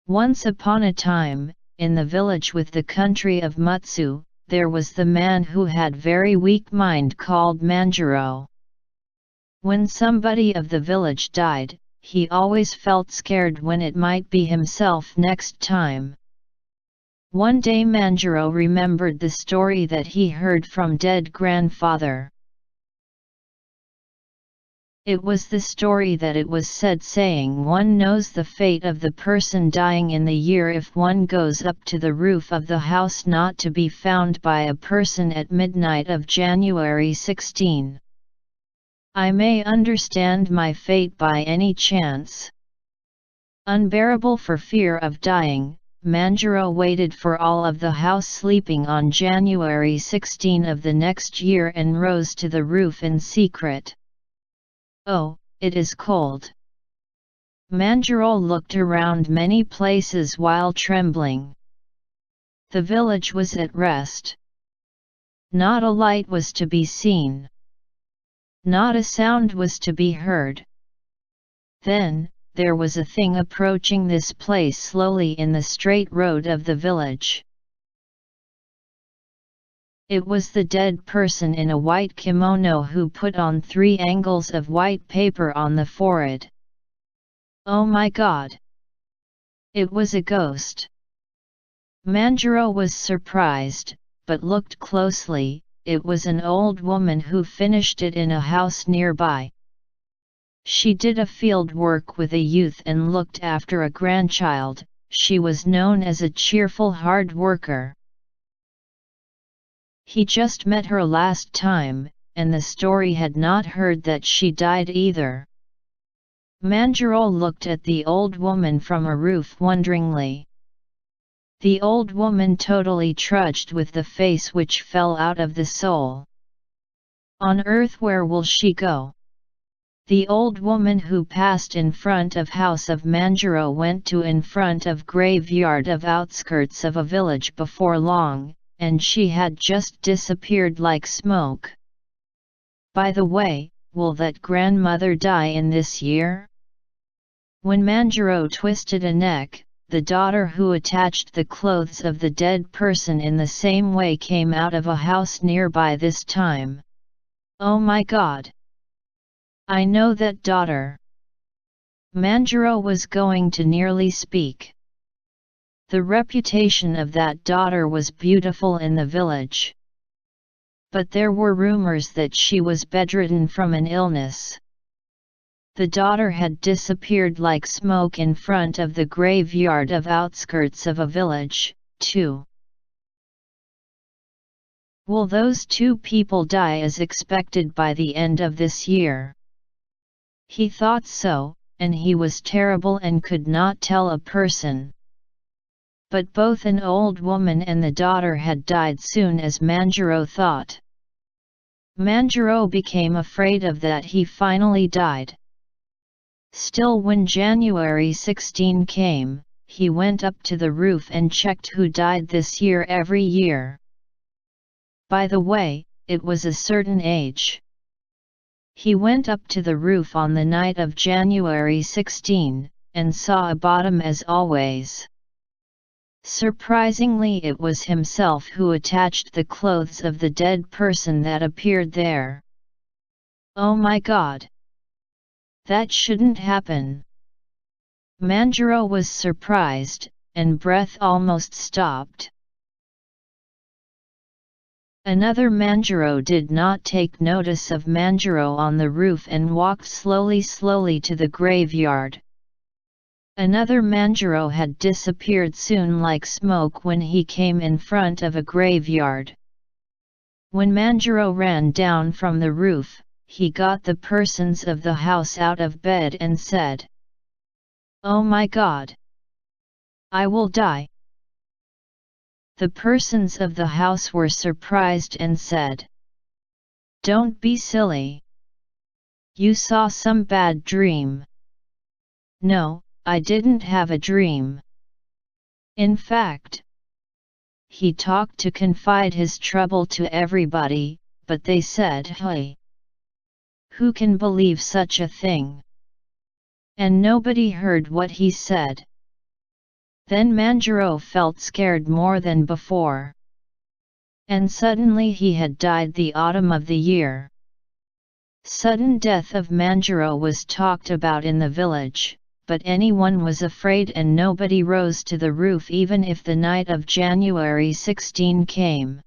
Once upon a time, in the village with the country of Mutsu, there was the man who had very weak mind called Manjiro. When somebody of the village died, he always felt scared when it might be himself next time. One day Manjiro remembered the story that he heard from dead grandfather. It was the story that it was said saying one knows the fate of the person dying in the year if one goes up to the roof of the house not to be found by a person at midnight of January 16. I may understand my fate by any chance. Unbearable for fear of dying, Manjiro waited for all of the house sleeping on January 16 of the next year and rose to the roof in secret. Oh, it is cold. Manjiro looked around many places while trembling. The village was at rest. Not a light was to be seen. Not a sound was to be heard. Then, there was a thing approaching this place slowly in the straight road of the village. It was the dead person in a white kimono who put on 3 angles of white paper on the forehead. Oh my God! It was a ghost. Manjiro was surprised, but looked closely. It was an old woman who finished it in a house nearby. She did a field work with a youth and looked after a grandchild. She was known as a cheerful hard worker. He just met her last time, and the story had not heard that she died either. Manjiro looked at the old woman from a roof wonderingly. The old woman totally trudged with the face which fell out of the soul. On earth where will she go? The old woman who passed in front of house of Manjiro went to in front of graveyard of outskirts of a village before long, and she had just disappeared like smoke. By the way, will that grandmother die in this year? When Manjiro twisted a neck, the daughter who attached the clothes of the dead person in the same way came out of a house nearby this time. Oh my God! I know that daughter. Manjiro was going to nearly speak. The reputation of that daughter was beautiful in the village. But there were rumors that she was bedridden from an illness. The daughter had disappeared like smoke in front of the graveyard of outskirts of a village, too. Will those 2 people die as expected by the end of this year? He thought so, and he was terrible and could not tell a person. But both an old woman and the daughter had died soon as Manjiro thought. Manjiro became afraid of that he finally died. Still when January 16 came, he went up to the roof and checked who died this year every year. By the way, it was a certain age. He went up to the roof on the night of January 16, and saw a bottom as always. Surprisingly, it was himself who attached the clothes of the dead person that appeared there. Oh my God! That shouldn't happen. Manjiro was surprised, and breath almost stopped. Another Manjiro did not take notice of Manjiro on the roof and walked slowly to the graveyard. Another Manjiro had disappeared soon like smoke when he came in front of a graveyard. When Manjiro ran down from the roof, he got the persons of the house out of bed and said, "Oh my God! I will die." The persons of the house were surprised and said, "Don't be silly. You saw some bad dream. No, I didn't have a dream. In fact, he talked to confide his trouble to everybody, but they said, "Hey, who can believe such a thing?" And nobody heard what he said. Then Manjaro felt scared more than before. And suddenly he had died the autumn of the year. Sudden death of Manjaro was talked about in the village, but anyone was afraid and nobody rose to the roof even if the night of January 16 came.